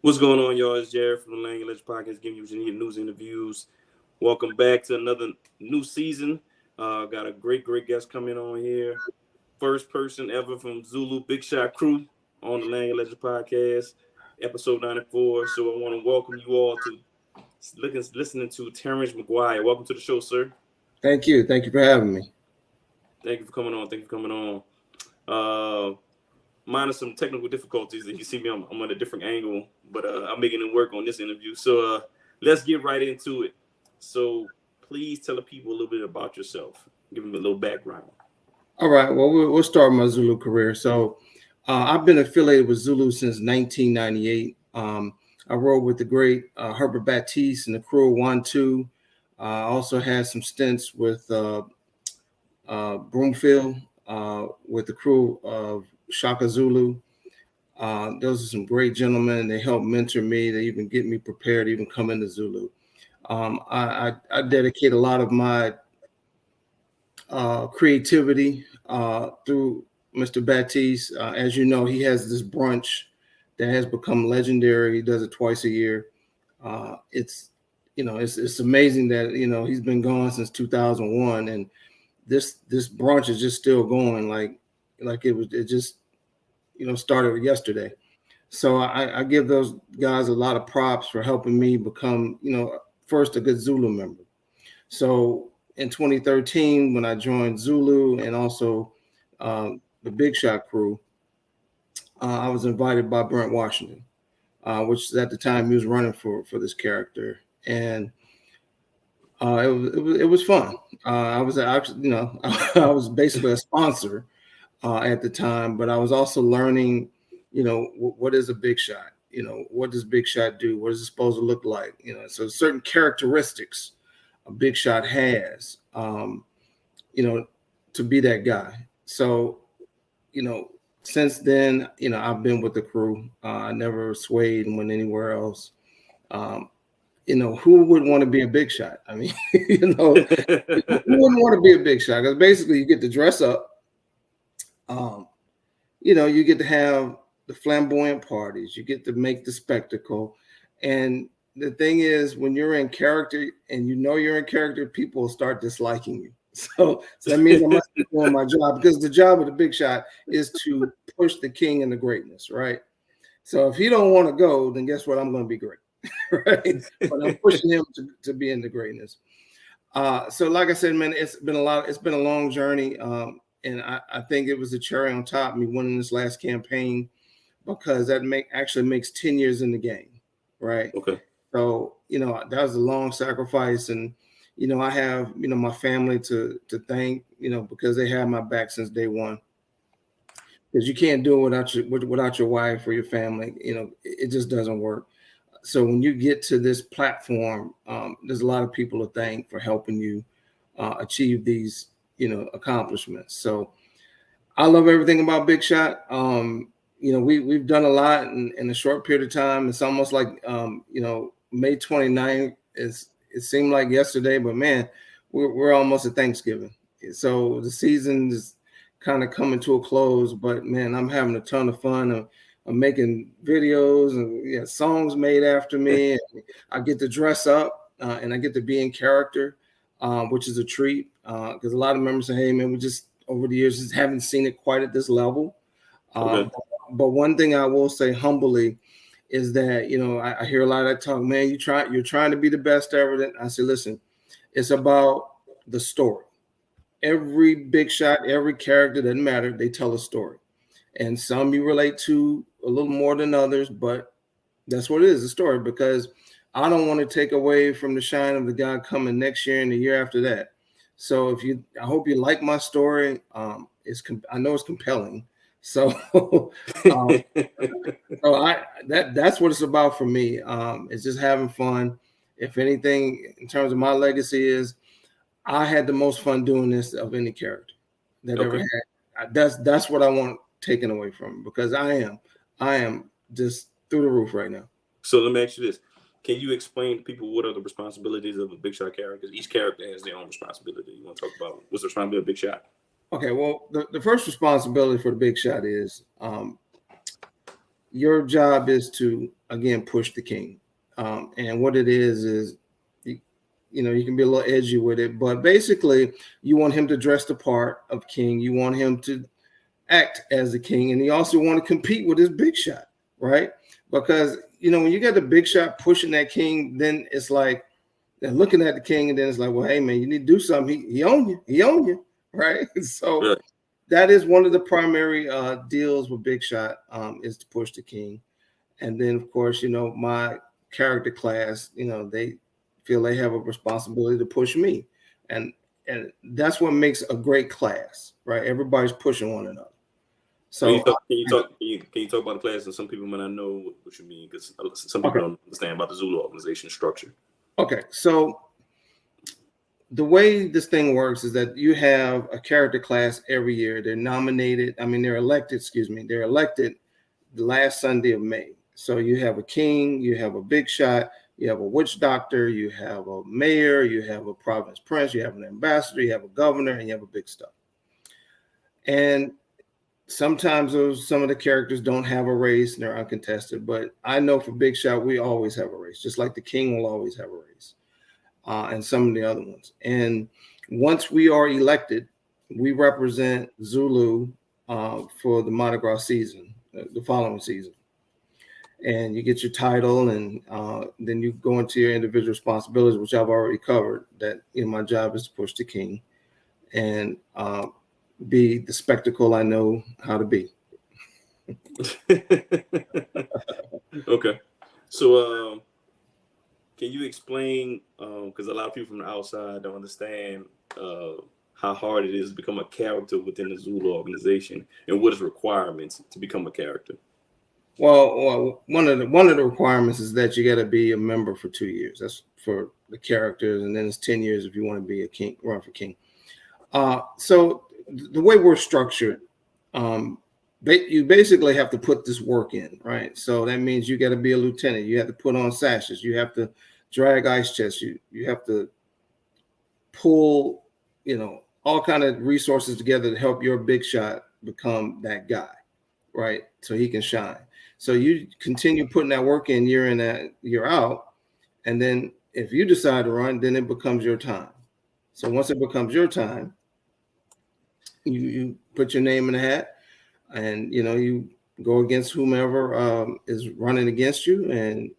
What's going on, y'all? It's Jared from the Lagniappe podcast, giving you what you need, news, interviews. Welcome back to another new season. Got a great guest coming on here. First person ever from Zulu Big Shot Krewe on the Lagniappe podcast, episode 94. So I want to welcome you all to listening to Terrance McGuire. Welcome to the show, sir. Thank you. Thank you for having me. Thank you for coming on. Minus some technical difficulties that you see me, I'm at a different angle, but I'm making it work on this interview. So let's get right into it. So please tell the people a little bit about yourself. Give them a little background. All right. Well, we'll start my Zulu career. So I've been affiliated with Zulu since 1998. I rode with the great Herbert Baptiste and the crew of 1-2. I also had some stints with Broomfield with the crew of Shaka Zulu. Those are some great gentlemen. They helped mentor me. They even get me prepared to even come into Zulu. I dedicate a lot of my creativity through Mr. Baptiste. As you know, he has this brunch that has become legendary. He does it twice a year. It's amazing that he's been gone since 2001, and this brunch is just still going like it just started yesterday. So I give those guys a lot of props for helping me become first a good Zulu member. So in 2013, when I joined Zulu and also the Big Shot Krewe, I was invited by Brent Washington, which at the time he was running for this character, and it was fun. I was actually I was basically a sponsor at the time, but I was also learning, what is a big shot? What does Big Shot do? What is it supposed to look like? So certain characteristics a Big Shot has, to be that guy. So, since then, I've been with the crew. I never swayed and went anywhere else. Who would want to be a Big Shot? I mean, who wouldn't want to be a Big Shot? Because basically you get to dress up. You get to have the flamboyant parties, you get to make the spectacle. And the thing is, when you're in character and you're in character, people will start disliking you. So that means I must be doing my job, because the job of the Big Shot is to push the king into greatness, right? So if he don't want to go, then guess what? I'm going to be great, right? But I'm pushing him to be into greatness. So like I said, man, it's been a long journey. And I think it was a cherry on top, me winning this last campaign, because that actually makes 10 years in the game, right? Okay. So, that was a long sacrifice. And, I have, my family to thank, because they had my back since day one. Because you can't do it without your wife or your family. It just doesn't work. So when you get to this platform, there's a lot of people to thank for helping you achieve these accomplishments. So I love everything about Big Shot. We've done a lot in a short period of time. It's almost like May 29th it seemed like yesterday, but man, we're almost at Thanksgiving. So the season is kind of coming to a close, but man, I'm having a ton of fun. I'm making videos and songs made after me. And I get to dress up and I get to be in character, which is a treat. Because a lot of members say, hey, man, we just over the years just haven't seen it quite at this level. Okay. But one thing I will say humbly is that, I hear a lot of that talk, man, you're trying to be the best ever. I say, listen, it's about the story. Every Big Shot, every character, doesn't matter. They tell a story. And some you relate to a little more than others, but that's what it is, a story, because I don't want to take away from the shine of the guy coming next year and the year after that. So I hope you like my story. I know it's compelling. So, that's what it's about for me. It's just having fun. If anything, in terms of my legacy, is I had the most fun doing this of any character that ever had. That's what I want taken away from, because I am just through the roof right now. So let me ask you this. Can you explain to people what are the responsibilities of a Big Shot character? Because each character has their own responsibility. You want to talk about what's the responsibility of a Big Shot? Okay, well, the first responsibility for the Big Shot is, your job is to, again, push the king. And what it is you can be a little edgy with it, but basically you want him to dress the part of king. You want him to act as the king, and you also want to compete with his big shot, right? Because when you got the big shot pushing that king, then it's like they're looking at the king, and then it's like, well, hey man, you need to do something. He own you, right? So Right. that is one of the primary deals with Big Shot, is to push the king. And then of course, my character class, they feel they have a responsibility to push me, and that's what makes a great class, right? Everybody's pushing one another. So Can you talk about the class? And some people might not know what you mean, because some people don't understand about the Zulu organization structure. Okay, so the way this thing works is that you have a character class every year. They're nominated. They're elected. Excuse me. They're elected the last Sunday of May. So you have a king, you have a big shot, you have a witch doctor, you have a mayor, you have a province prince, you have an ambassador, you have a governor, and you have a big stuff. And sometimes some of the characters don't have a race and they're uncontested. But I know for Big Shot, we always have a race, just like the king will always have a race. And some of the other ones. And once we are elected, we represent Zulu for the Mardi Gras season, the following season. And you get your title, and then you go into your individual responsibilities, which I've already covered. That my job is to push the king and be the spectacle I know how to be. Okay, so can you explain, because a lot of people from the outside don't understand how hard it is to become a character within the Zulu organization, and what is requirements to become a character? Well, one of the requirements is that you got to be a member for 2 years. That's for the characters, and then it's 10 years if you want to be a king, run for king. So the way we're structured, you basically have to put this work in, right? So that means you got to be a lieutenant. You have to put on sashes. You have to drag ice chests. You have to pull, all kind of resources together to help your big shot become that guy, right? So he can shine. So you continue putting that work in year out. And then if you decide to run, then it becomes your time. So once it becomes your time, you put your name in the hat, and you go against whomever is running against you, and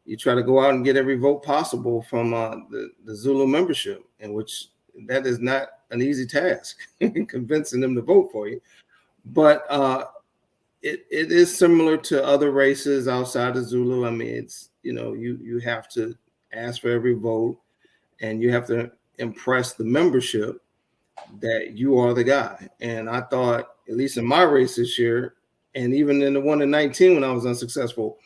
you try to go out and get every vote possible from the Zulu membership, in which that is not an easy task, convincing them to vote for you. But it is similar to other races outside of Zulu. It's you have to ask for every vote, and you have to impress the membership that you are the guy. And I thought, at least in my race this year, and even in the one in 19 when I was unsuccessful,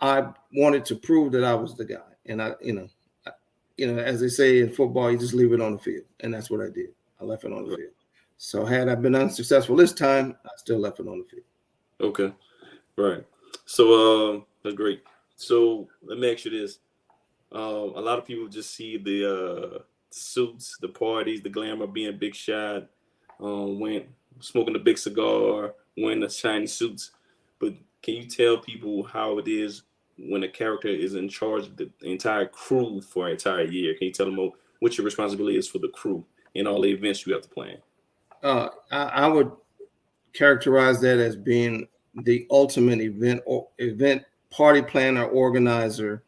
I wanted to prove that I was the guy. And as they say in football, you just leave it on the field, and that's what I did. I left it on the field. So had I been unsuccessful this time, I still left it on the field. Okay, right. So that's great. So let me ask you this: a lot of people just see the suits, the parties, the glamour, being Big Shot, when smoking the big cigar, wearing the shiny suits. But can you tell people how it is when a character is in charge of the entire crew for an entire year? Can you tell them what your responsibility is for the crew and all the events you have to plan? I would characterize that as being the ultimate event party planner, organizer,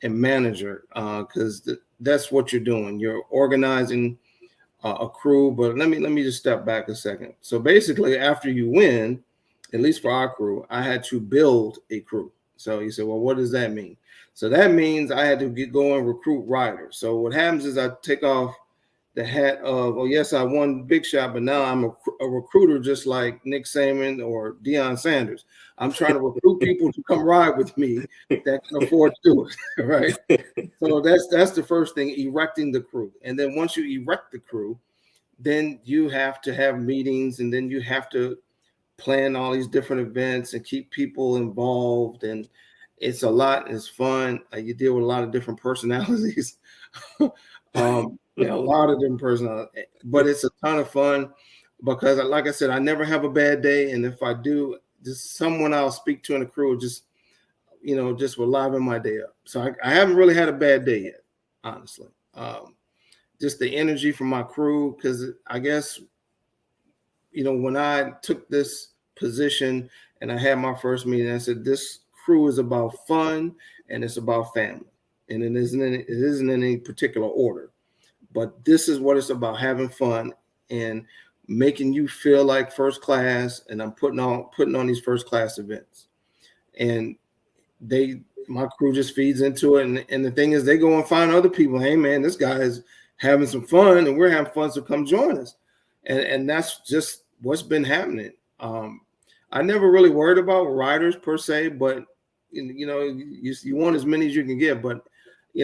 and manager, because that's what you're doing. You're organizing a crew. But let me just step back a second. So basically, after you win, at least for our crew, I had to build a crew. So you say, well, what does that mean? So that means I had to go and recruit riders. So what happens is I take off the hat of, oh yes, I won Big Shot, but now I'm a recruiter, just like Nick Saban or Deion Sanders. I'm trying to recruit people to come ride with me that can afford to do it, right? So that's the first thing, erecting the crew. And then once you erect the crew, then you have to have meetings, and then you have to plan all these different events and keep people involved. And it's a lot. It's fun. You deal with a lot of different personalities. A lot of different personalities, but it's a ton of fun because, like I said, I never have a bad day. And if I do, just someone I'll speak to in the crew, just just will liven my day up. So I haven't really had a bad day yet, honestly. Just the energy from my crew, because I guess when I took this position and I had my first meeting, I said this crew is about fun and it's about family, and it isn't in any particular order, but this is what it's about: having fun and making you feel like first class. And I'm putting on these first class events, and my crew just feeds into it. And the thing is, they go and find other people. Hey man, this guy is having some fun and we're having fun, so come join us. And that's just what's been happening. I never really worried about riders per se, but you want as many as you can get. But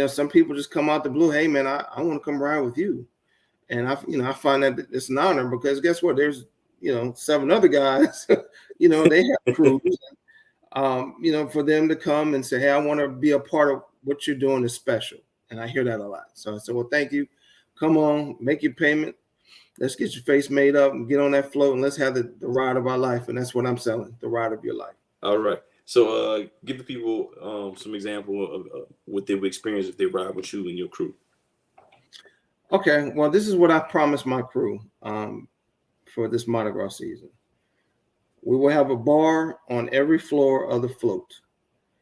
some people just come out the blue. Hey man, I want to come ride with you. And I find that it's an honor, because guess what? There's 7 other guys, they have crews. For them to come and say, hey, I want to be a part of what you're doing is special. And I hear that a lot. So I said, well, thank you. Come on, make your payment. Let's get your face made up and get on that float, and let's have the ride of our life. And that's what I'm selling, the ride of your life. All right. So give the people some example of what they would experience if they ride with you and your crew. Okay. Well, this is what I promised my crew for this Mardi Gras season. We will have a bar on every floor of the float.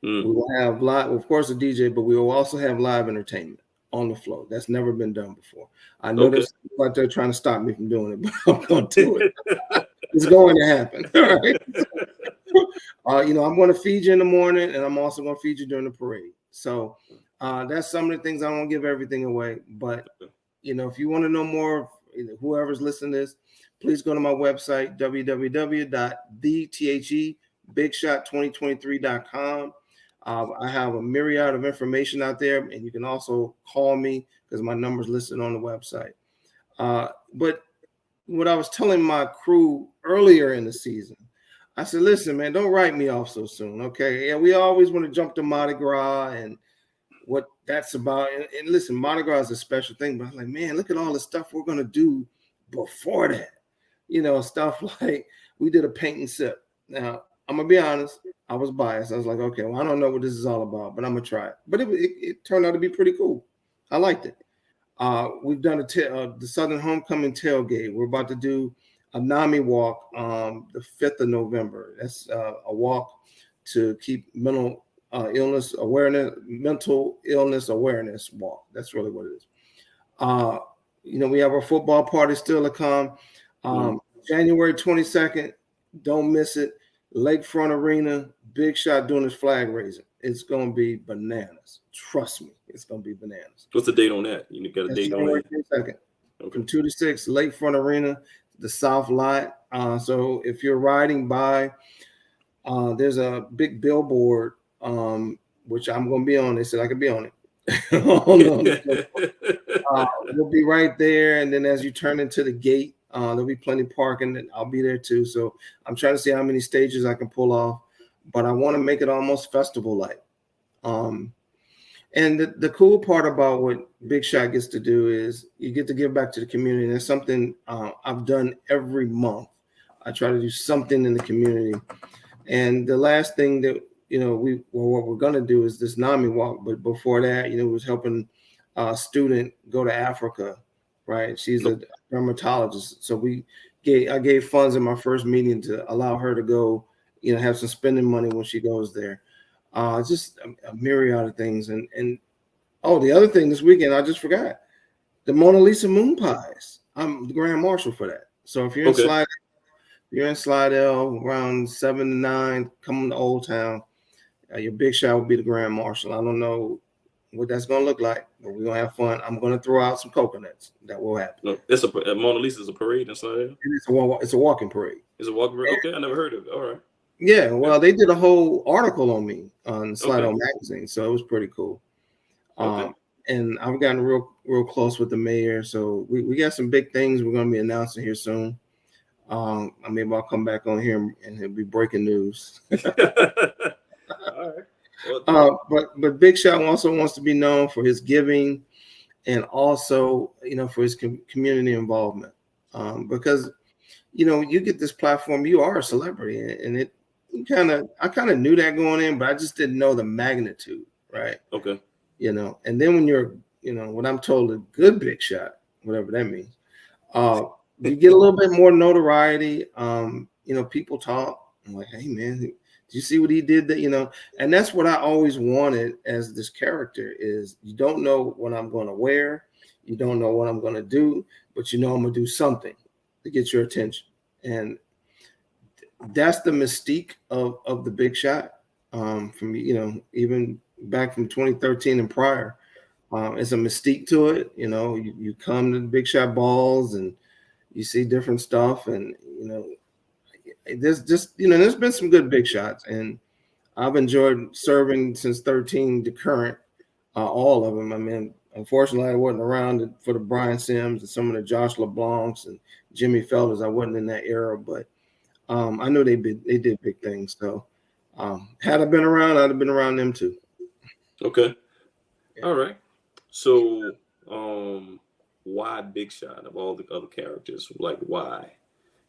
We will have live, of course, a DJ, but we will also have live entertainment on the float. That's never been done before. I know there's people out there trying to stop me from doing it, but I'm going to do it. It's going to happen. All right. I'm going to feed you in the morning, and I'm also going to feed you during the parade. So that's some of the things. I won't give everything away, but if you want to know more, whoever's listening to this, please go to my website, www.thebigshot2023.com. I have a myriad of information out there, and you can also call me because my number's listed on the website. But what I was telling my crew earlier in the season, I said, listen, man, don't write me off so soon, okay? Yeah, we always want to jump to Mardi Gras and what that's about. And listen, Mardi Gras is a special thing, but I'm like, man, look at all the stuff we're going to do before that. Stuff like we did a paint and sip. Now, I'm going to be honest, I was biased. I was like, okay, well, I don't know what this is all about, but I'm going to try it. But it turned out to be pretty cool. I liked it. We've done the Southern Homecoming tailgate. We're about to do a NAMI walk the 5th of November. That's a walk to keep mental illness awareness walk. That's really what it is. We have our football party still to come. January 22nd, don't miss it. Lakefront Arena, Big Shot doing his flag raising. It's going to be bananas. Trust me, it's going to be bananas. What's the date on that? You got a date January 22nd. Okay. From 2 to 6, Lakefront Arena, the South Lot. So if you're riding by, there's a big billboard, which I'm going to be on. They said I could be on it. We'll be right there. And then as you turn into the gate, there'll be plenty of parking, and I'll be there too. So I'm trying to see how many stages I can pull off, but I want to make it almost festival-like. And the cool part about what Big Shot gets to do is you get to give back to the community. And that's something I've done every month. I try to do something in the community. And the last thing that, what we're going to do is this NAMI walk. But before that, was helping a student go to Africa, right? She's a dermatologist. So I gave funds in my first meeting to allow her to go, have some spending money when she goes there. Just a myriad of things. And the other thing this weekend, I just forgot, the Mona Lisa Moon Pies. I'm the Grand Marshal for that. So if you're in Slidell around 7 to 9, come to Old Town. Your Big Shot will be the Grand Marshal. I don't know what that's going to look like, but we're going to have fun. I'm going to throw out some coconuts. That will happen. No, it's a Mona Lisa's a parade in Slidell? It's a walking parade. It's a walking parade? Okay, I never heard of it. All right. Yeah, well, they did a whole article on me on Slidell magazine, so it was pretty cool. And I've gotten real close with the mayor, so we got some big things we're going to be announcing here soon. Maybe I'll come back on here and it'll be breaking news. All right. But Big Shot also wants to be known for his giving and also, for his community involvement. Because, you get this platform, you are a celebrity, and I kind of knew that going in, but I just didn't know the magnitude, right? Okay. And then when you're, what I'm told, a good big shot, whatever that means, you get a little bit more notoriety. People talk. I'm like, hey man, did you see what he did? And that's what I always wanted as this character is you don't know what I'm going to wear, you don't know what I'm going to do, but I'm going to do something to get your attention. And that's the mystique of the Big Shot. From even back from 2013 and prior, it's a mystique to it. You come to the Big Shot balls and you see different stuff, and there's been some good big shots, and I've enjoyed serving since 13 to current, all of them. I mean, unfortunately, I wasn't around for the Brian Sims and some of the Josh LeBlancs and Jimmy Felters. I wasn't in that era, but I know they did big things. So had I been around, I'd have been around them too. Okay. Yeah. All right. So why Big Shot of all the other characters? Like why?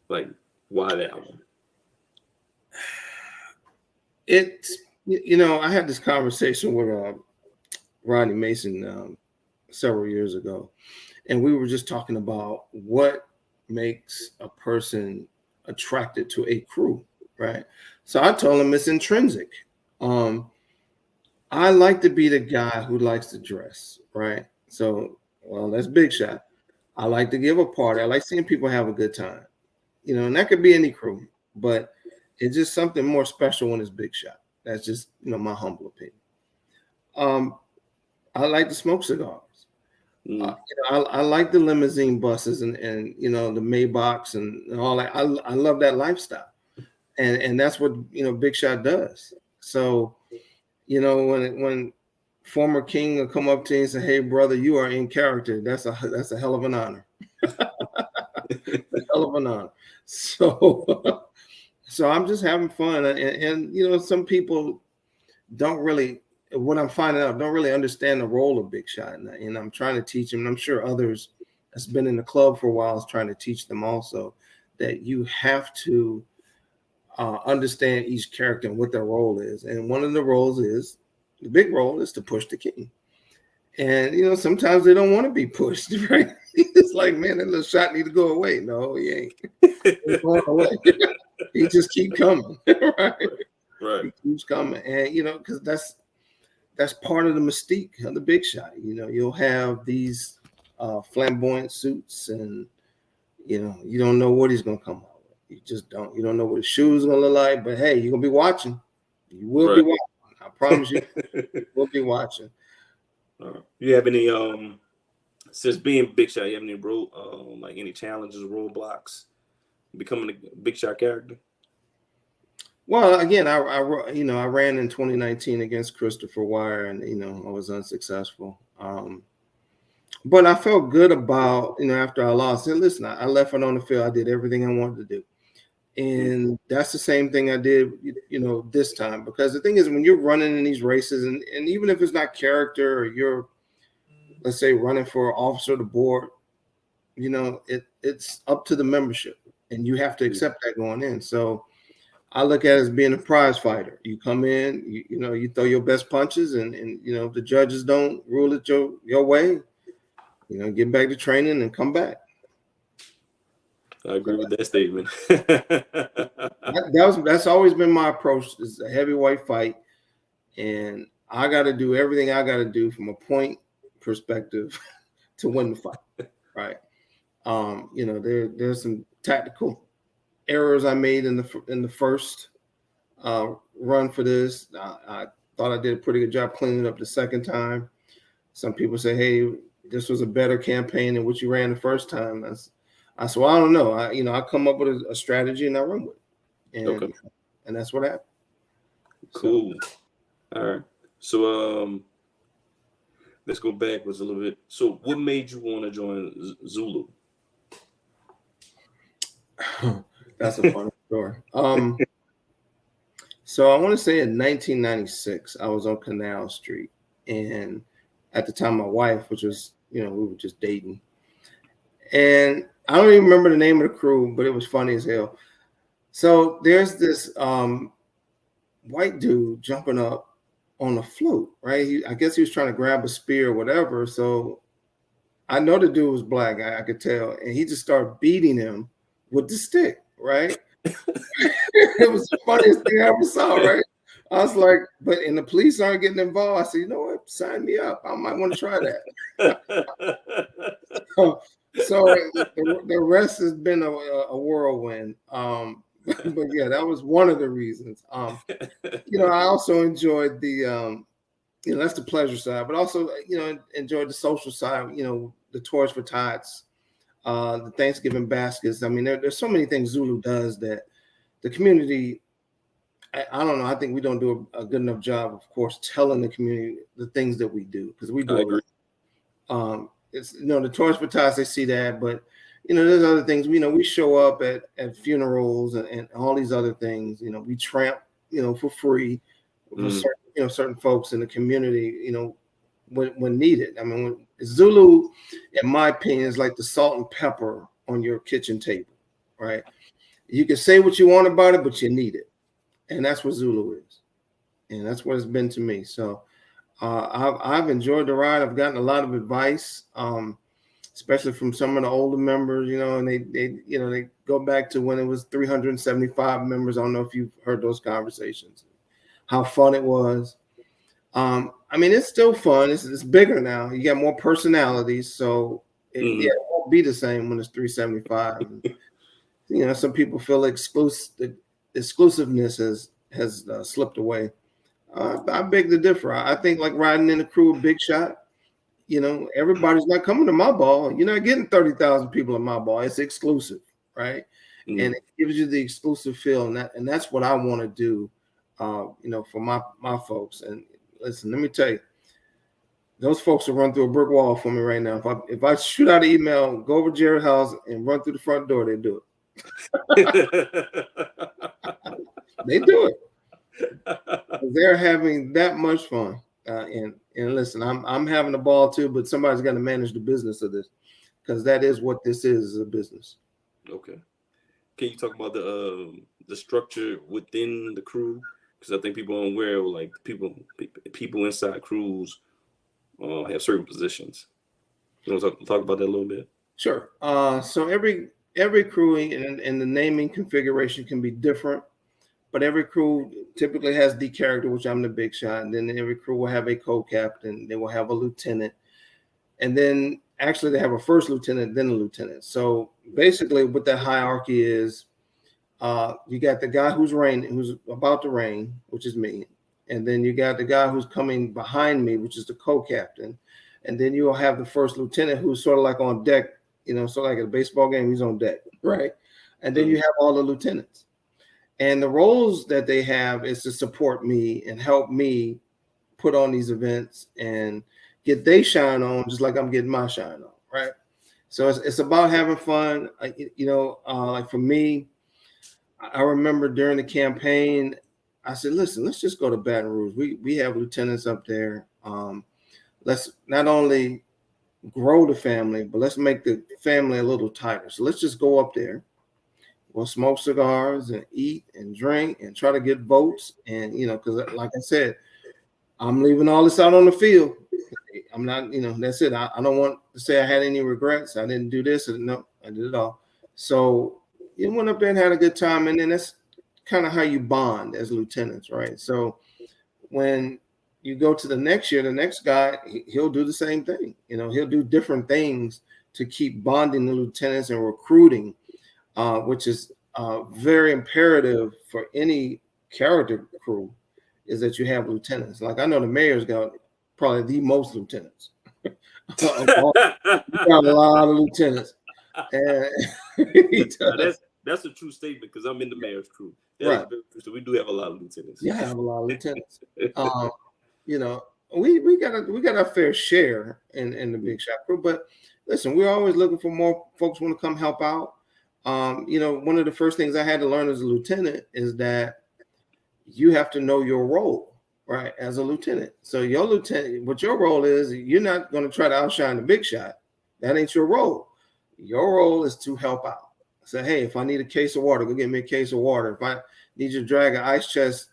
Like why that one? It's I had this conversation with Rodney Mason several years ago, and we were just talking about what makes a person attracted to a crew, right? So I told him it's intrinsic. I like to be the guy who likes to dress, right? So, well, that's Big Shot. I like to give a party. I like seeing people have a good time, and that could be any crew, but it's just something more special when it's Big Shot. That's just, my humble opinion. I like to smoke cigars. I like the limousine buses and the Maybachs and all that. I love that lifestyle, and that's what Big Shot does. So, when former king will come up to you and say, "Hey, brother, you are in character," that's a hell of an honor. A hell of an honor. So, so I'm just having fun, and some people don't really. What I'm finding out, don't really understand the role of Big Shot, and I'm trying to teach them. And I'm sure others that's been in the club for a while is trying to teach them also that you have to understand each character and what their role is. And one of the roles is the big role is to push the king. And sometimes they don't want to be pushed, right? It's like, man, that little shot need to go away. No, he ain't. He's going away. He just keep coming, right? Right. He keeps coming, and because that's part of the mystique of the Big Shot. You'll have these flamboyant suits, and you don't know what he's gonna come out with. You just don't. You don't know what his shoes are gonna look like. But hey, you're gonna be watching. You will be watching. I promise you, we'll be watching. You have any since being Big Shot? You have any like any challenges, roadblocks, becoming a Big Shot character? Well, again, I ran in 2019 against Christopher Wire, and I was unsuccessful. But I felt good about after I lost. And listen, I left it on the field. I did everything I wanted to do, and that's the same thing I did this time. Because the thing is, when you're running in these races, and even if it's not character or you're, let's say, running for officer of the board, it's up to the membership, and you have to accept that going in. So I look at it as being a prize fighter. You come in, you throw your best punches, and if the judges don't rule it your way, get back to training and come back. I agree with that statement. That's always been my approach. It's a heavyweight fight, and I got to do everything I got to do from a point perspective to win the fight. Right? There's some tactical errors I made in the first run for this. I thought I did a pretty good job cleaning up the second time. Some people say, "Hey, this was a better campaign than what you ran the first time." I said, "Well, I don't know. I come up with a strategy and I run with it, and that's what happened." Cool. So, all right. So let's go backwards a little bit. So, what made you want to join Zulu? That's a funny story. So I want to say in 1996, I was on Canal Street, and at the time, my wife, which was, we were just dating, and I don't even remember the name of the crew, but it was funny as hell. So there's this white dude jumping up on the float, right? I guess he was trying to grab a spear or whatever. So I know the dude was black, I could tell, and he just started beating him with the stick, right? It was the funniest thing I ever saw, right? I was like, and the police aren't getting involved. I said, you know what? Sign me up. I might want to try that. So the rest has been a whirlwind. But yeah, that was one of the reasons. I also enjoyed that's the pleasure side, but also, enjoyed the social side, the Toys for Tots, the Thanksgiving baskets. I mean, there's so many things Zulu does that the community, I don't know. I think we don't do a good enough job, of course, telling the community the things that we do, because we do. I agree. It's the Toys for Tots, they see that, but there's other things. We show up at funerals and all these other things. We tramp, for free for certain folks in the community. When needed. I mean, Zulu, in my opinion, is like the salt and pepper on your kitchen table, right? You can say what you want about it, but you need it. And that's what Zulu is. And that's what it's been to me. So I've enjoyed the ride. I've gotten a lot of advice, especially from some of the older members, and they go back to when it was 375 members. I don't know if you've heard those conversations, how fun it was. I mean, it's still fun. It's bigger now. You got more personalities. So it won't be the same when it's 375. Some people feel the exclusiveness has slipped away. I beg to differ. I think like riding in the crew of Big Shot, everybody's not coming to my ball. You're not getting 30,000 people in my ball. It's exclusive, right? And it gives you the exclusive feel, and that's what I want to do, for my folks. And listen, let me tell you, those folks will run through a brick wall for me right now. If I shoot out an email, go over to Jared's house and run through the front door, they do it. They do it. They're having that much fun. And listen, I'm having a ball too, but somebody's got to manage the business of this, because that is what this is a business. Okay. Can you talk about the structure within the crew? Because I think people aren't aware of, like, people inside crews have certain positions. You want to talk about that a little bit? Sure. So every crew and the naming configuration can be different, but every crew typically has the character, which I'm the Big Shot, and then every crew will have a co-captain. They will have a lieutenant, and then actually they have a first lieutenant, then a lieutenant. So basically, what that hierarchy is, you got the guy who's about to reign, which is me, and then you got the guy who's coming behind me, which is the co-captain, and then you'll have the first lieutenant, who's sort of like on deck, so like at a baseball game, he's on deck, right? And then you have all the lieutenants, and the roles that they have is to support me and help me put on these events and get they shine on, just like I'm getting my shine on, right? So it's about having fun. Like for me, I remember during the campaign, I said, listen, let's just go to Baton Rouge. We have lieutenants up there. Let's not only grow the family, but let's make the family a little tighter. So let's just go up there. We'll smoke cigars and eat and drink and try to get votes. And, because like I said, I'm leaving all this out on the field. I'm not, that's it. I don't want to say I had any regrets. I didn't do this. No, I did it all. So you went up there and had a good time. And then that's kind of how you bond as lieutenants, right? So when you go to the next year, the next guy, he'll do the same thing. He'll do different things to keep bonding the lieutenants and recruiting, which is very imperative for any character crew, is that you have lieutenants. Like I know the mayor's got probably the most lieutenants. Got a lot of lieutenants. And that's a true statement, because I'm in the mayor's crew. Right. So we do have a lot of lieutenants. Yeah, I have a lot of lieutenants. We got our fair share in the Big Shot Krewe. But listen, we're always looking for more folks who want to come help out. One of the first things I had to learn as a lieutenant is that you have to know your role, right? As a lieutenant. So what your role is, you're not going to try to outshine the Big Shot. That ain't your role. Your role is to help out. Say, hey, if I need a case of water, go get me a case of water. If I need you to drag an ice chest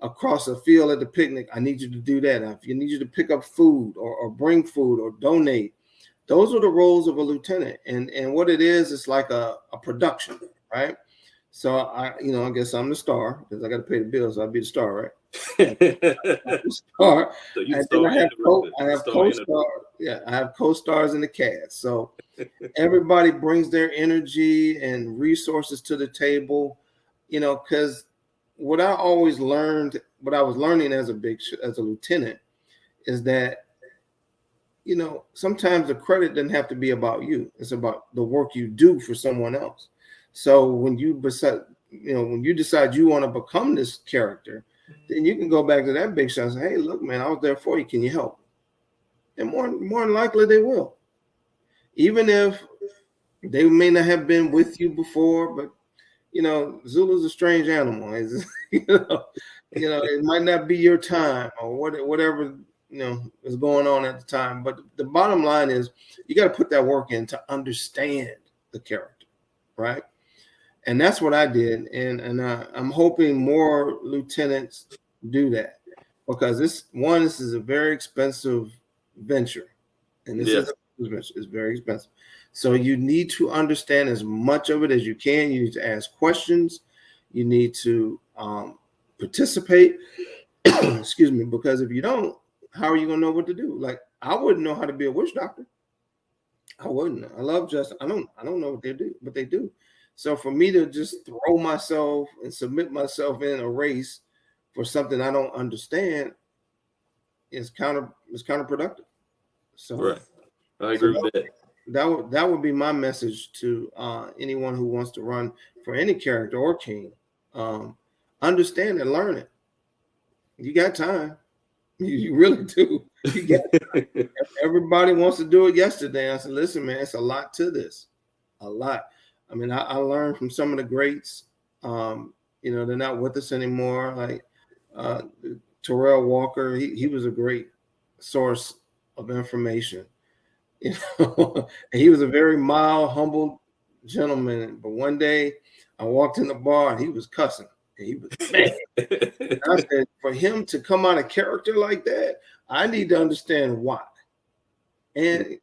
across a field at the picnic, I need you to do that. If you need you to pick up food or bring food or donate, those are the roles of a lieutenant. And what it is, it's like a production, right? So I guess I'm the star because I got to pay the bills. So I'll be the star, right? Star. So you And star then I have co-star. Yeah, I have co-stars in the cast. So everybody brings their energy and resources to the table, because what I always learned, what I was learning as a lieutenant, is that sometimes the credit doesn't have to be about you. It's about the work you do for someone else. So when you decide you want to become this character, then you can go back to that big shot and say, hey, look, man, I was there for you. Can you help? And more than likely they will. Even if they may not have been with you before, but Zulu's a strange animal. It might not be your time or whatever is going on at the time. But the bottom line is you got to put that work in to understand the character, right? And that's what I did, and I'm hoping more lieutenants do that, because this is a very expensive venture, and it's very expensive. So you need to understand as much of it as you can. You need to ask questions. You need to participate. Excuse me, because if you don't, how are you gonna know what to do? Like, I wouldn't know how to be a witch doctor. I wouldn't. I love justice. I don't know what they do. So for me to just throw myself and submit myself in a race for something I don't understand is counterproductive. So right, I agree with that. That would be my message to anyone who wants to run for any character or king. Understand and learn it. You got time. You really do. You got time. Everybody wants to do it yesterday. I said, listen, man, it's a lot to this. A lot. I mean, I learned from some of the greats. They're not with us anymore. Like Terrell Walker, he was a great source of information. And he was a very mild, humble gentleman. But one day I walked in the bar and he was cussing. And he was mad. And I said, for him to come out of character like that, I need to understand why. And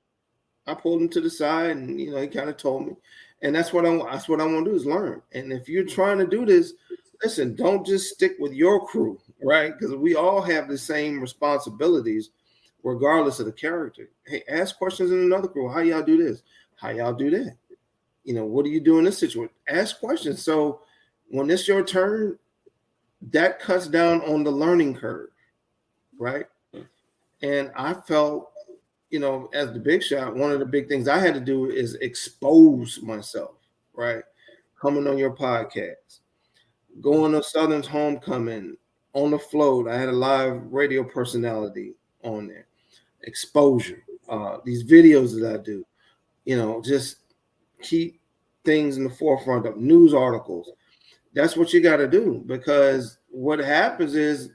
I pulled him to the side, and he kind of told me. And that's what I want to do, is learn. And if you're trying to do this, listen, don't just stick with your crew, right? Because we all have the same responsibilities, regardless of the character. Hey, ask questions in another crew. How y'all do this? How y'all do that? What do you do in this situation? Ask questions. So when it's your turn, that cuts down on the learning curve, right? And I felt, as the Big Shot, one of the big things I had to do is expose myself, right? Coming on your podcast, going to Southern's Homecoming, on the float. I had a live radio personality on there. Exposure, these videos that I do, just keep things in the forefront of news articles. That's what you got to do, because what happens is,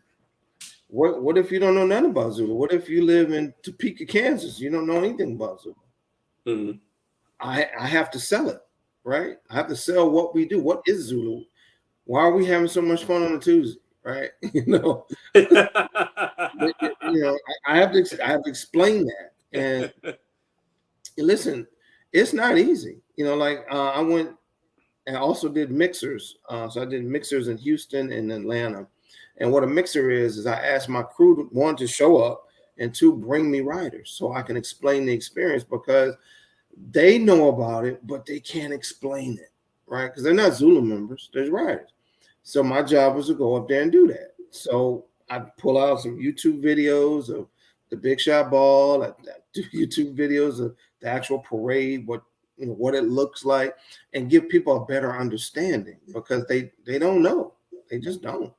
what if you don't know nothing about Zulu? What if you live in Topeka, Kansas? You don't know anything about Zulu. Mm-hmm. I have to sell it, right? I have to sell what we do. What is Zulu? Why are we having so much fun on a Tuesday, right? I have to explain that. And listen, it's not easy. I went and also did mixers. So I did mixers in Houston and Atlanta. And what a mixer is I asked my crew to, one, to show up, and two, bring me riders so I can explain the experience, because they know about it, but they can't explain it, right? Because they're not Zulu members, there's riders. So my job was to go up there and do that. So I pull out some YouTube videos of the Big Shot Ball. I do YouTube videos of the actual parade, what it looks like, and give people a better understanding, because they don't know. They just don't.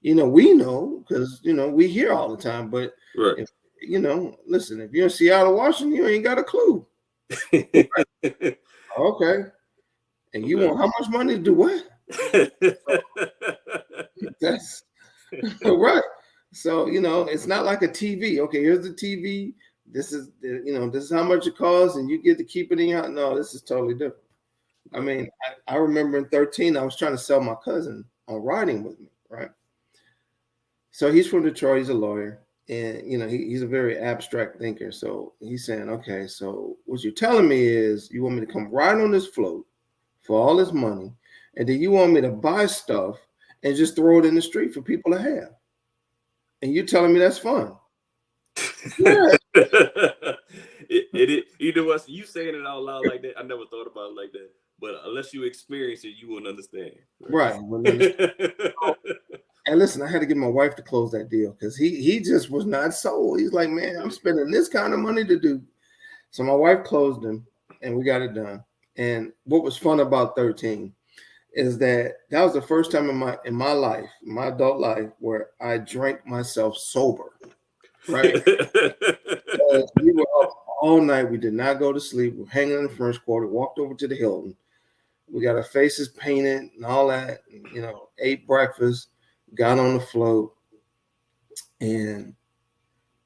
We know, because we hear all the time, but right. Listen, if you're in Seattle, Washington, you ain't got a clue. Right? Okay. And you want how much money to do what? That's right. So, it's not like a TV. Okay, here's the TV. This is this is how much it costs, and you get to keep it in your house. No, this is totally different. I mean, I remember in 13, I was trying to sell my cousin on riding with me, right? So he's from Detroit. He's a lawyer, and he's a very abstract thinker. So he's saying, okay, so what you're telling me is you want me to come right on this float for all this money, and then you want me to buy stuff and just throw it in the street for people to have, and you're telling me that's fun? Yeah. You know what? You saying it out loud like that, I never thought about it like that. But unless you experience it, you wouldn't understand. Right. And listen, I had to get my wife to close that deal because he just was not sold. He's like, man, I'm spending this kind of money to do. So my wife closed him, and we got it done. And what was fun about 13 is that was the first time in my life, my adult life, where I drank myself sober. Right. We were up all night. We did not go to sleep. We were hanging in the French Quarter, walked over to the Hilton. We got our faces painted and all that, and, ate breakfast, got on the float, and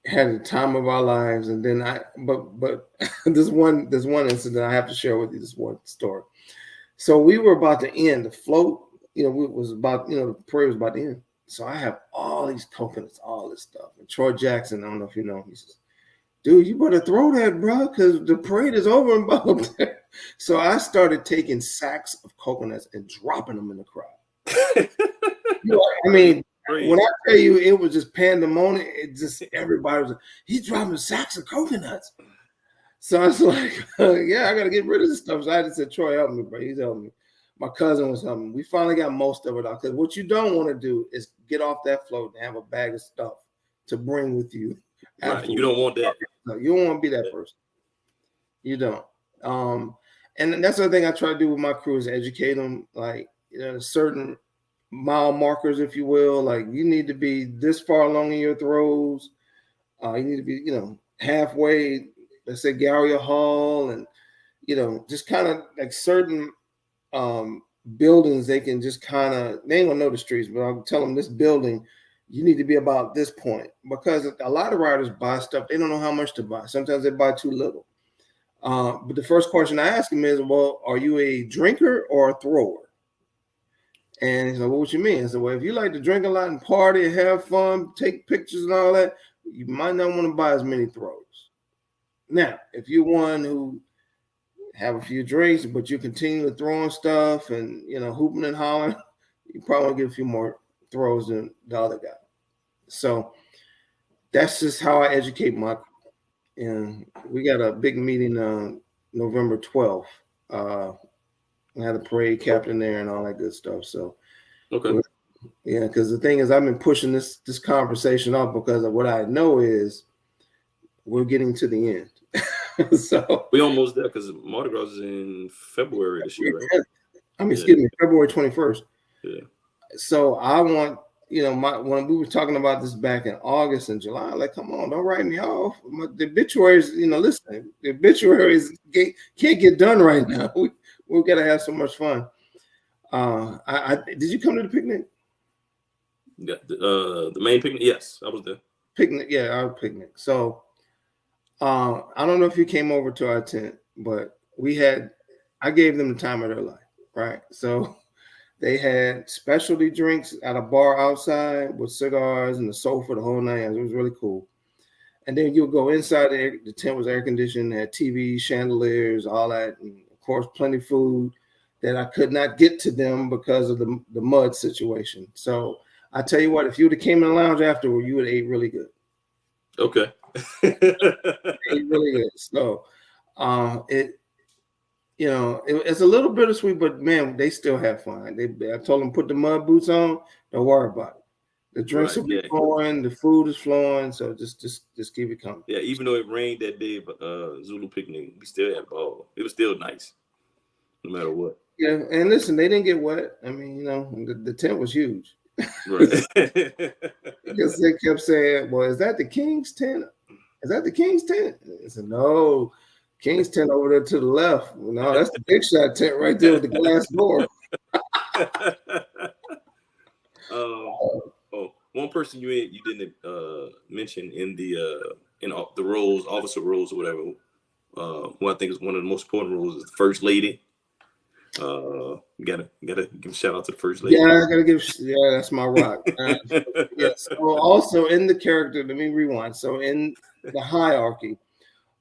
had the time of our lives. And then but this one incident I have to share with you, this one story. So we were about to end the float, the parade was about to end. So I have all these coconuts, all this stuff. And Troy Jackson, I don't know if you know him, he says, dude, you better throw that, bro, because the parade is over and about. So I started taking sacks of coconuts and dropping them in the crowd. I mean, when I tell you it was just pandemonium, it just everybody was like, he's dropping sacks of coconuts. So I was like, yeah, I got to get rid of this stuff. So I just said, Troy, help me, bro. He's helping me. My cousin was helping me. We finally got most of it out. Because what you don't want to do is get off that float and have a bag of stuff to bring with you. Right. You don't want that. No, you don't want to be that person. You don't. And that's the thing I try to do with my crew is educate them, like, certain mile markers, if you will. Like, you need to be this far along in your throws. You need to be, halfway, let's say Galleria Hall, and, just kind of like certain buildings they can just kind of, they ain't gonna know the streets, but I'll tell them this building, you need to be about this point, because a lot of riders buy stuff, they don't know how much to buy. Sometimes they buy too little. But the first question I ask him is, well, are you a drinker or a thrower? And he's like, well, what you mean? I said, well, if you like to drink a lot and party and have fun, take pictures and all that, you might not want to buy as many throws. Now, if you're one who have a few drinks, but you continue to throwing stuff and, hooping and hollering, you probably get a few more throws than the other guy. So that's just how I educate my crew. And we got a big meeting on November 12th. I had the parade captain there and all that good stuff. So, okay. Yeah, because the thing is, I've been pushing this conversation up because of what I know is we're getting to the end. So we almost there because Mardi Gras is in February this year, right? Excuse me, February 21st. Yeah. So I want, when we were talking about this back in August and July, like, come on, don't write me off. The obituaries, listen, the obituaries can't get done right now. We've got to have so much fun. Did you come to the picnic? Yeah, the main picnic? Yes, I was there. Picnic, yeah, our picnic. So I don't know if you came over to our tent, but I gave them the time of their life, right? So they had specialty drinks at a bar outside with cigars and the sofa, the whole nine. It was really cool. And then you'll go inside, the tent was air conditioned, had TV, chandeliers, all that, and of course, plenty of food that I could not get to them because of the mud situation. So I tell you what, if you would have came in the lounge afterward, you would have ate really good. Okay. Ate really good. So it's a little bittersweet, but man, they still have fun. I told them put the mud boots on. Don't worry about it. The drinks will be flowing. The food is flowing. So just keep it coming. Yeah, even though it rained that day, but Zulu picnic, we still had ball. It was still nice, no matter what. Yeah, and listen, they didn't get wet. I mean, the tent was huge. Right. Because they kept saying, "Well, is that the King's tent? Is that the King's tent?" I said, "No, King's tent over there to the left. No, that's the Big Shot tent right there with the glass door." One person you didn't mention in the roles, officer roles or whatever, who I think is one of the most important roles is the First Lady. You gotta give a shout out to the first lady. Yeah, I gotta give. Yeah, that's my rock. Yes. So also in the character, let me rewind. So in the hierarchy,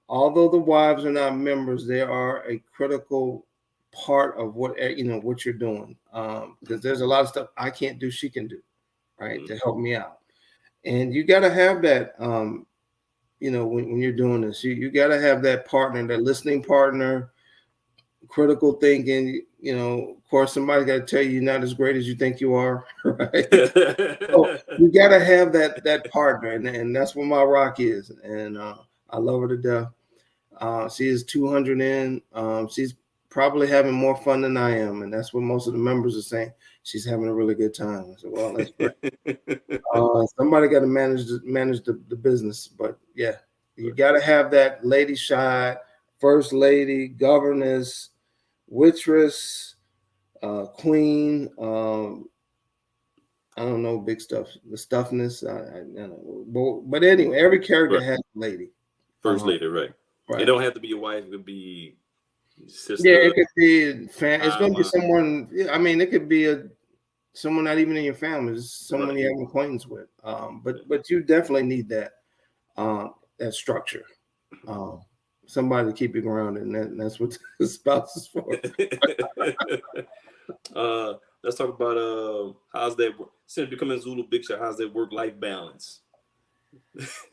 although the wives are not members, they are a critical part of what what you're doing. Because there's a lot of stuff I can't do, she can do, right, to help me out. And you got to have that. When you're doing this, you got to have that partner, that listening partner, critical thinking. Of course, somebody got to tell you you're not as great as you think you are, right? So you got to have that partner, and that's what my rock is. And I love her to death. She is 200 in. She's probably having more fun than I am, and that's what most of the members are saying. She's having a really good time. I said, well, that's great. Somebody got to manage the business, but yeah, you got to have that lady shot, first lady, governess, waitress, queen. I don't know, big stuff, the stuffness. I don't know, but anyway, every character has a lady. First lady, right? It don't have to be your wife. It could be sister. Yeah, it could be it's going to be someone. I mean, it could be someone not even in your family, it's someone you have an acquaintance with. But you definitely need that structure. Somebody to keep you grounded, and that's what the spouse is for. Let's talk about how's that since becoming Zulu Big Shot. How's that work-life balance?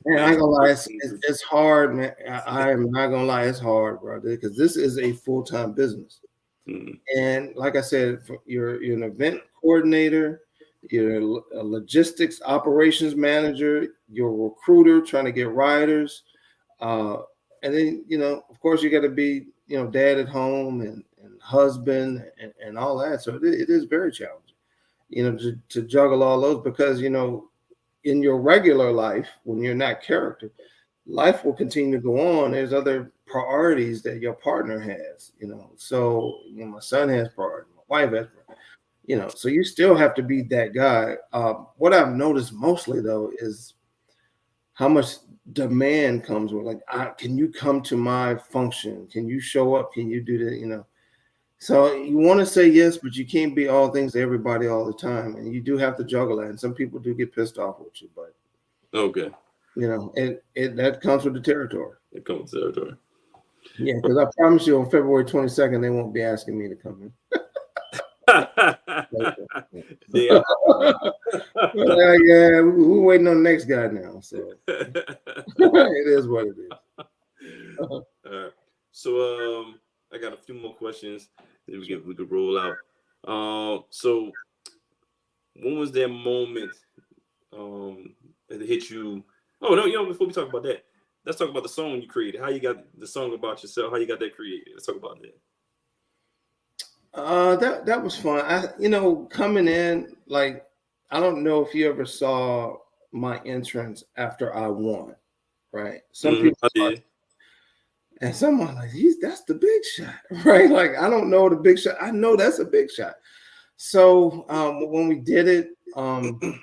Man, I ain't gonna lie, it's hard, man. I am not gonna lie, it's hard, brother, because this is a full-time business. And like I said, you're an event coordinator, you're a logistics operations manager, you're a recruiter trying to get riders, and then of course you got to be dad at home and husband and all that. So it is very challenging, to juggle all those, because in your regular life, when you're not character, life will continue to go on. There's other priorities that your partner has, so my son has priorities, my wife has priorities, so you still have to be that guy. What I've noticed mostly though is how much demand comes with, like, can you come to my function? Can you show up? Can you do that? So you want to say yes, but you can't be all things to everybody all the time, and you do have to juggle that. And some people do get pissed off with you, but okay, that comes with the territory. It comes with the territory. Yeah, because I promise you, on February 22nd, they won't be asking me to come in. Yeah, we're waiting on the next guy now. So it is what it is. All right. So I got a few more questions. Then we could roll out. So when was that moment that hit you? Oh no, before we talk about that, let's talk about the song you created. How you got the song about yourself? How you got that created? Let's talk about that. That was fun. Coming in, like, I don't know if you ever saw my entrance after I won, right? Some people I did. And someone like, that's the Big Shot, right? Like, I don't know the Big Shot. I know that's a Big Shot. So when we did it, the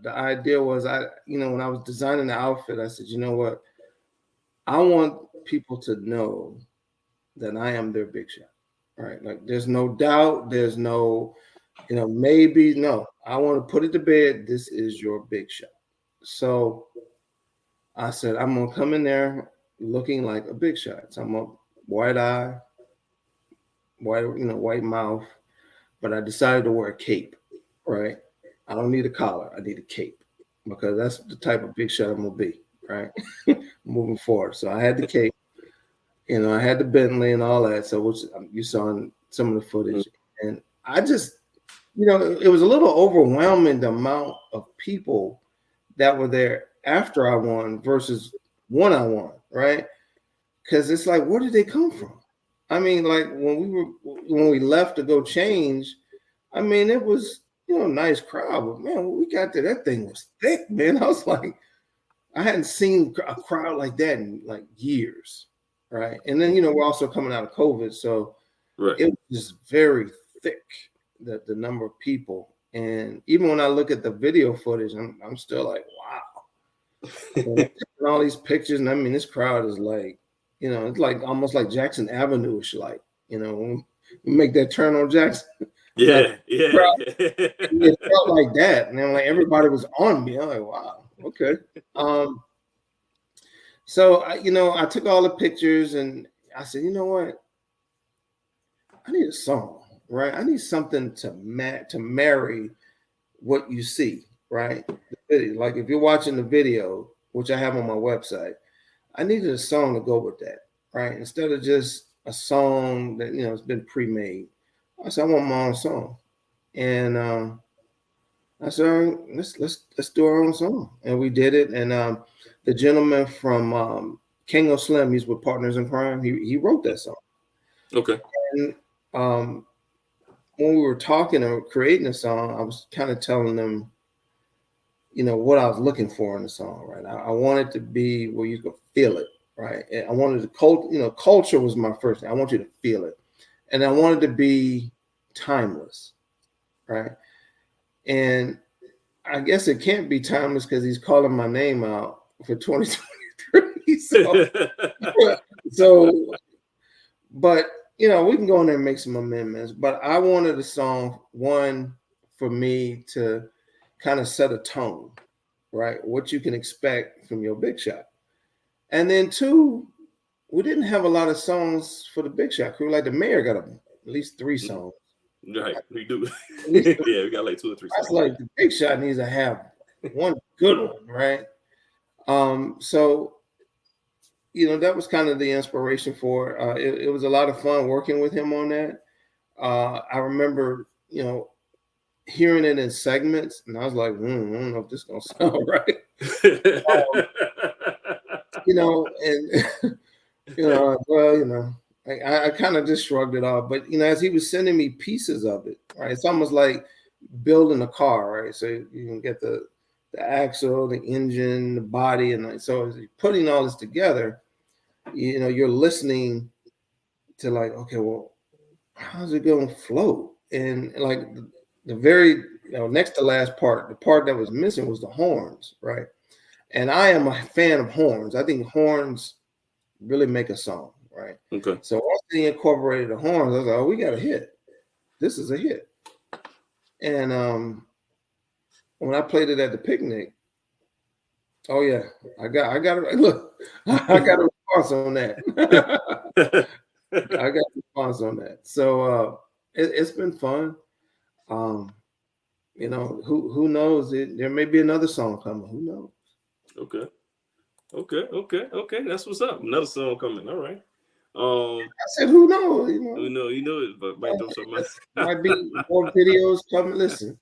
idea was, when I was designing the outfit, I said, you know what? I want people to know that I am their Big Shot, right? Like, there's no doubt. There's no, maybe. No, I want to put it to bed. This is your Big Shot. So I said, I'm going to come in there looking like a Big Shot. So I'm a white eye, white mouth, but I decided to wear a cape, right? I don't need a collar. I need a cape, because that's the type of Big Shot I'm going to be, right? Moving forward. So I had the cape, I had the Bentley and all that. So which you saw in some of the footage. And I just, it was a little overwhelming, the amount of people that were there after I won versus when I won, right? Because it's like, where did they come from? I mean, like, when we left to go change, I mean, it was a nice crowd, but man, when we got there, that thing was thick, man. I was like, I hadn't seen a crowd like that in like years, right? And then we're also coming out of COVID, so it was just very thick, the number of people. And even when I look at the video footage, I'm still like, wow. And all these pictures, and I mean, this crowd is like, it's like almost like Jackson Avenue-ish, like, You know, when we make that turn on Jackson. Yeah, yeah. It felt like that, and then like everybody was on me. I'm like, wow, okay. So I took all the pictures and I said, you know what? I need a song, right? I need something to marry what you see, right? Like if you're watching the video, which I have on my website, I needed a song to go with that, right? Instead of just a song that has been pre-made. I said I want my own song, and I said, all right, let's do our own song, and we did it. And the gentleman from King of Slim, he's with Partners in Crime. He wrote that song. Okay. And when we were talking and creating the song, I was kind of telling them, what I was looking for in the song, right? I wanted to be where you could feel it, right? And I wanted the culture was my first thing. I want you to feel it, and I wanted to be timeless, right? And I guess it can't be timeless because he's calling my name out for 2023. But we can go in there and make some amendments. But I wanted a song, one, for me to kind of set a tone, right? What you can expect from your Big Shot. And then two, we didn't have a lot of songs for the Big Shot Krewe. Like the mayor got at least 3 songs. Right, we do. Yeah, we got like 2 or 3 songs. That's like the Big Shot needs to have one good one, right? So that was kind of the inspiration for it. It was a lot of fun working with him on that. I remember, hearing it in segments, and I was like, I don't know if this is gonna sound right. I kind of just shrugged it off. But as he was sending me pieces of it, right, it's almost like building a car, right? So you can get the axle, the engine, the body, and so as you're putting all this together, you're listening to like, okay, well, how's it going to flow? And like the very next to last part, the part that was missing was the horns, right? And I am a fan of horns. I think horns really make a song, right? Okay. So once they incorporated the horns, I was like, oh, we got a hit. This is a hit. And when I played it at the picnic, oh yeah, I got look, I got a response on that. I got a response on that. So it's been fun. Who knows? There may be another song coming. Who knows? Okay. That's what's up. Another song coming. All right. I said, who knows? You know it, but might do something else. Might be more videos coming. Listen,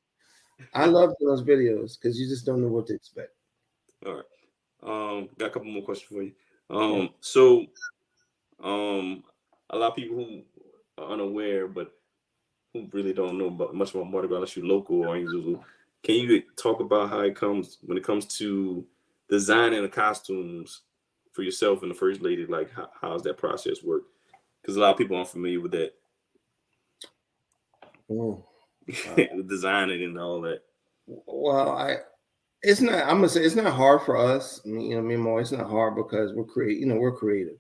I love those videos because you just don't know what to expect. All right. Got a couple more questions for you. So, a lot of people who are unaware, but who really don't know much about Mardi Gras unless you're local or in Zulu, can you talk about how it comes when it comes to designing the costumes for yourself and the First Lady? Like, how's that process work? Because a lot of people aren't familiar with that. Designing and all that. Well, it's not. I'm gonna say it's not hard for us. Me and Mo. It's not hard because we're creative.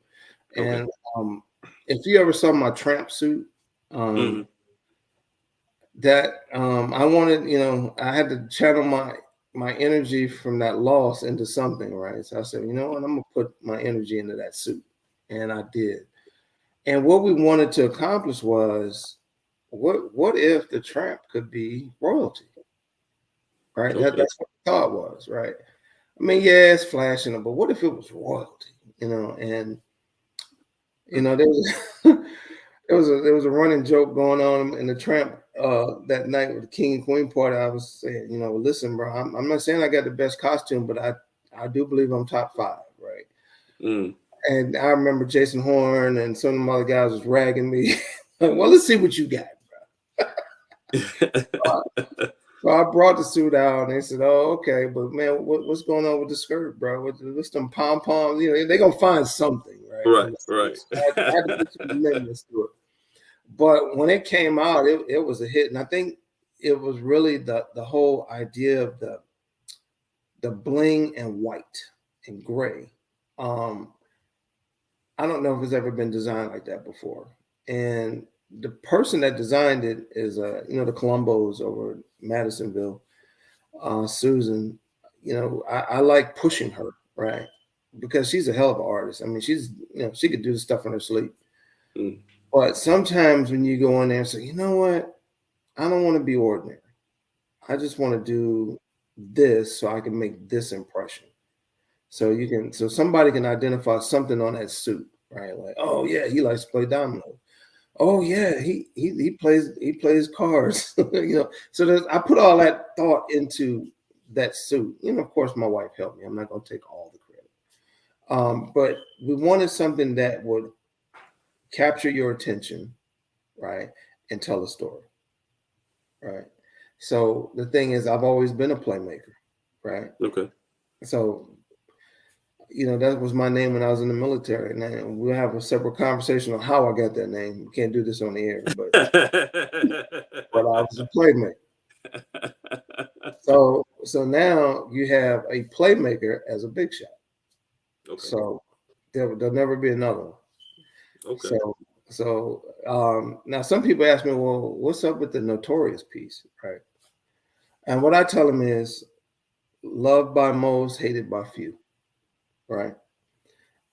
And if you ever saw my tramp suit, that I wanted, I had to channel my energy from that loss into something, right? So I said, you know what, I'm gonna put my energy into that suit, and I did. And what we wanted to accomplish was, what if the tramp could be royalty, right? That's what the thought was, right? I mean, yeah, it's flashing, but what if it was royalty, And there was a running joke going on in the tramp that night with the King and Queen party. I was saying, listen, bro, I'm not saying I got the best costume, but I do believe I'm top 5, right? And I remember Jason Horn and some of the other guys was ragging me. Well, let's see what you got, bro. So I brought the suit out, and they said, "Oh, okay, but man, what's going on with the skirt, bro? What's them pom poms? They're gonna find something, right?" Right. So I had to put some amendments to it. But when it came out, it was a hit, and I think it was really the whole idea of the bling and white and gray. I don't know if it's ever been designed like that before, And the person that designed it is, the Columbos over in Madisonville, Susan. I like pushing her, right? Because she's a hell of an artist. I mean, she could do the stuff in her sleep. Mm. But sometimes when you go in there and say, you know what, I don't want to be ordinary. I just want to do this so I can make this impression. So somebody can identify something on that suit, right? Like, oh yeah, he likes to play domino. Oh yeah, he plays cards. So I put all that thought into that suit. Of course, my wife helped me. I'm not going to take all the credit. But we wanted something that would capture your attention, right, and tell a story, right. So the thing is, I've always been a playmaker, right. Okay. So that was my name when I was in the military, and we'll have a separate conversation on how I got that name. We can't do this on the air, but I was a playmaker. So now you have a playmaker as a big shot. Okay. So there'll never be another one. Okay. So now some people ask me, well, what's up with the notorious piece, right? And what I tell them is, loved by most, hated by few, right?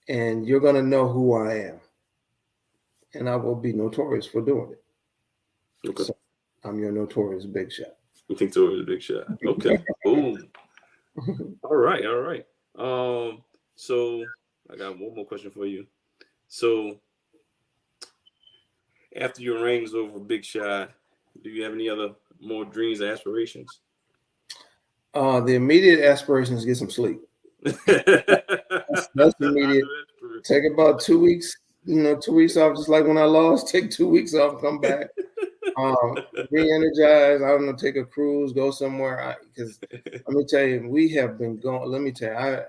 And you're gonna know who I am, and I will be notorious for doing it. Okay. So I'm your notorious big shot. You think Tori's Big Shot? Okay. Boom. All right. All right. So I got one more question for you. So after your reigns over Big Shot, do you have any other more dreams or aspirations? The immediate aspiration is to get some sleep. That's immediate. Take about 2 weeks, 2 weeks off, just like when I lost. Take 2 weeks off, come back, re-energize. I don't know, take a cruise, go somewhere. Because let me tell you, we have been going. Let me tell you,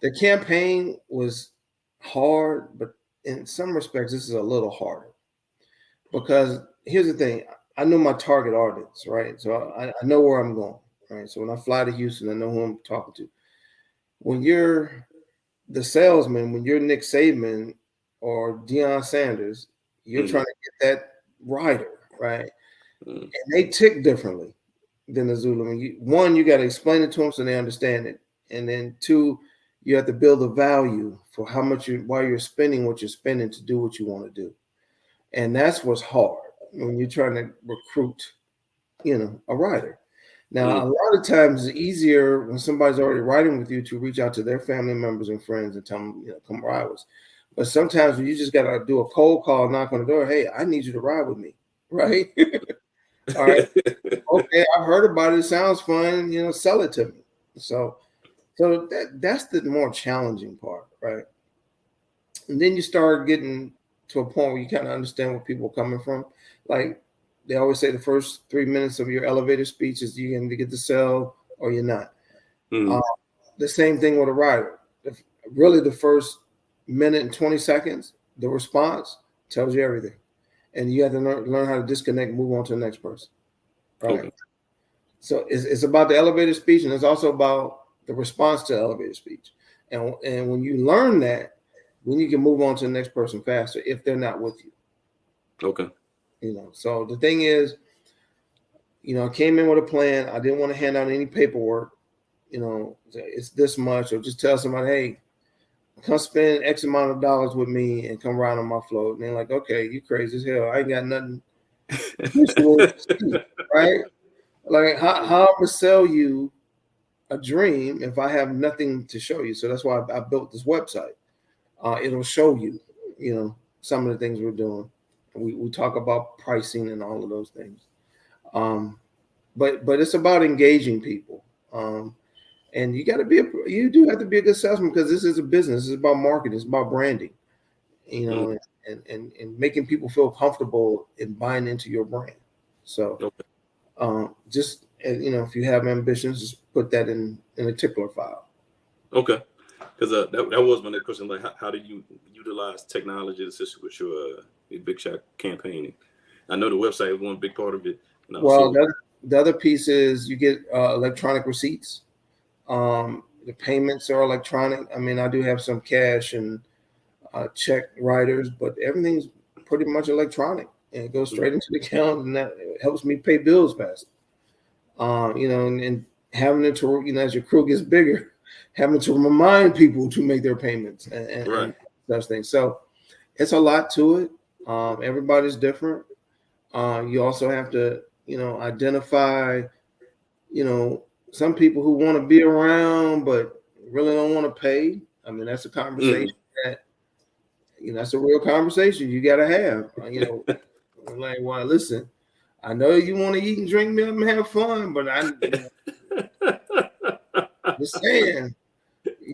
the campaign was hard, but in some respects, this is a little harder. Because here's the thing, I know my target audience, right? So I know where I'm going, right? So when I fly to Houston, I know who I'm talking to. When you're the salesman, when you're Nick Saban or Deion Sanders, you're trying to get that rider, right? And they tick differently than the Zulu. One, you got to explain it to them so they understand it. And then two, you have to build a value for how much why you're spending what you're spending to do what you want to do. And that's what's hard when you're trying to recruit, a rider. Now, a lot of times it's easier when somebody's already riding with you to reach out to their family members and friends and tell them, come ride with us. But sometimes when you just got to do a cold call, knock on the door, hey, I need you to ride with me, right? All right. Okay, I heard about it. It sounds fun. Sell it to me. So that's the more challenging part, right? And then you start getting to a point where you kind of understand where people are coming from. Like they always say, the first 3 minutes of your elevator speech is you're going to get the sell or you're not. The same thing with a rider. Really, the first minute and 20 seconds, the response tells you everything. And you have to learn how to disconnect and move on to the next person. Right. Okay. So it's about the elevator speech, and it's also about the response to the elevator speech. And when you learn that, then you can move on to the next person faster if they're not with you. Okay. So the thing is, I came in with a plan. I didn't want to hand out any paperwork. It's this much, or just tell somebody, hey, come spend X amount of dollars with me and come ride on my float. And they're like, okay, you crazy as hell. I ain't got nothing visual to see, right? Like, how I'm gonna sell you a dream if I have nothing to show you? So that's why I built this website. It'll show you, some of the things we're doing. We talk about pricing and all of those things. But it's about engaging people. And you do have to be a good salesman, because this is a business. It's about marketing. It's about branding, and making people feel comfortable in buying into your brand. So, just if you have ambitions, just put that in a tickler file. Okay, because that was my next question. Like, how do you utilize technology to assist with your Big Shot campaigning? I know the website is one big part of it. Well, the other piece is you get electronic receipts. The payments are electronic. I mean, I do have some cash and check writers, but everything's pretty much electronic, and it goes straight into the account, and that helps me pay bills faster. And having it to, as your crew gets bigger, having to remind people to make their payments and such things. So it's a lot to it. Everybody's different. You also have to, identify, some people who want to be around but really don't want to pay. I mean, that's a conversation that, that's a real conversation you got to have. Like, well, listen, I know you want to eat and drink and have fun, but I'm just saying,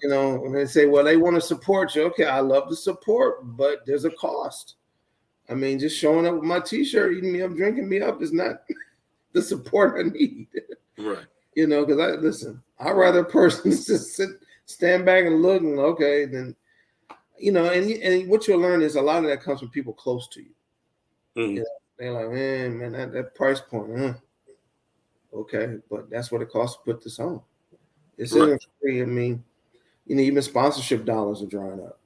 when they say, well, they want to support you. Okay, I love the support, but there's a cost. I mean, just showing up with my T-shirt, eating me up, drinking me up is not the support I need. Right. Because I'd rather a person just stand back and look and okay, then, and what you'll learn is a lot of that comes from people close to you. Mm-hmm. They're like, man, that price point, okay, but that's what it costs to put this on. This isn't free. I mean, even sponsorship dollars are drying up.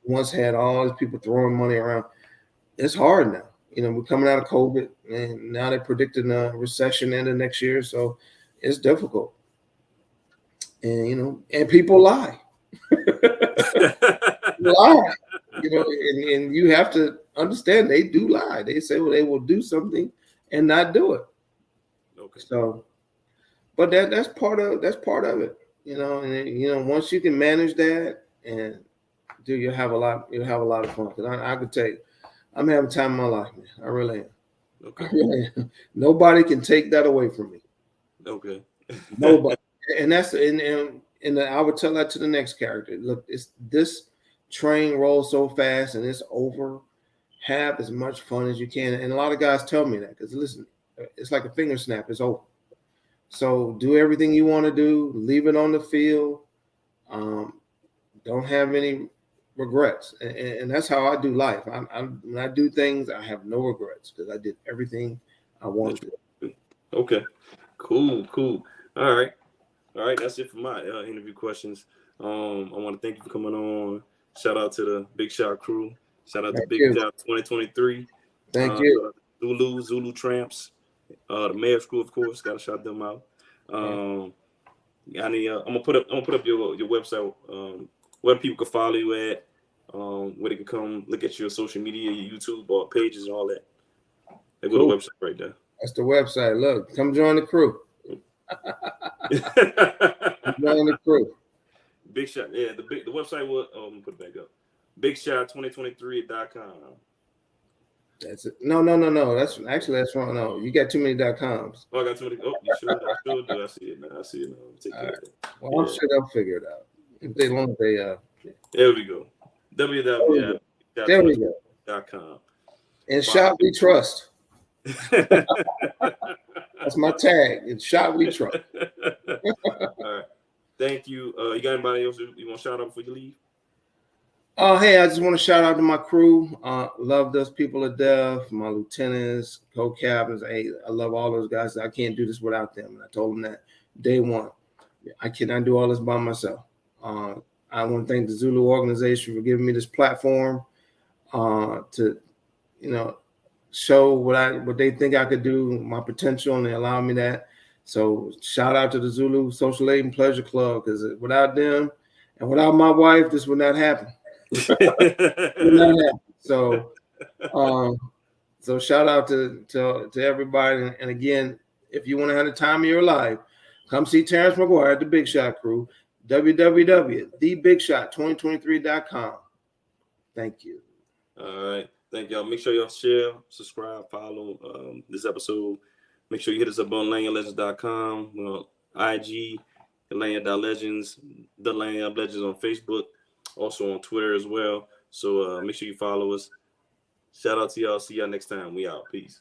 Once had all these people throwing money around. It's hard now. We're coming out of COVID, and now they're predicting a recession end of next year, so it's difficult. And and people lie. Lie. And you have to understand they do lie. They say, well, they will do something and not do it. Okay. So, but that's part of it. And once you can manage that and you'll have a lot of fun. Because I could tell you, I'm having time in my life, man. I really am. Okay. I really am. Nobody can take that away from me. Okay. Nobody. And that's and I would tell that to the next character. Look, this train rolls so fast and it's over. Have as much fun as you can. And a lot of guys tell me that because listen, it's like a finger snap. It's over. So do everything you want to do. Leave it on the field. Don't have any regrets. And that's how I do life. When I do things, I have no regrets because I did everything I wanted to. Okay. Cool. All right. That's it for my interview questions. I want to thank you for coming on. Shout out to the Big Shot Krewe. Shout out to Big Shot 2023. Thank you. Zulu Tramps. The Mayor's Crew, of course. Got to shout them out. I'm gonna put up your website where people can follow you at, where they can come look at your social media, your YouTube pages and all that. They go to the website right there. That's the website. Look, come join the crew. Join the crew. Big Shot, yeah. The website will put it back up. BigShot2023.com. That's it. No. That's wrong. No, you got too many .coms. Oh, I got too many. Oh, you sure? I sure do. I see it now. Take care of that. Well, I'm sure they'll figure it out. If they want, they There we go. www.shot2023.com. And Shot We Trust. That's my tag. It's Shot We Trust. All right. Thank you. You got anybody else you want to shout out before you leave? Hey, I just want to shout out to my crew. Love those people to death. My lieutenants, co-captains. Hey, I love all those guys. I can't do this without them. And I told them that day one. I cannot do all this by myself. I want to thank the Zulu organization for giving me this platform to, show what they think I could do, my potential, and they allow me that. So shout out to the Zulu Social Aid and Pleasure Club, because without them and without my wife, this would not happen. So shout out to everybody. And again, if you want to have the time of your life, come see Terrance McGuire at the Big Shot Krewe, www.thebigshot2023.com. Thank you. All right. Thank y'all. Make sure y'all share, subscribe, follow this episode. Make sure you hit us up on lagniappelegends.com. We're on IG, lagniappe.legends, the Lagniappe Legends on Facebook, also on Twitter as well. So make sure you follow us. Shout out to y'all. See y'all next time. We out. Peace.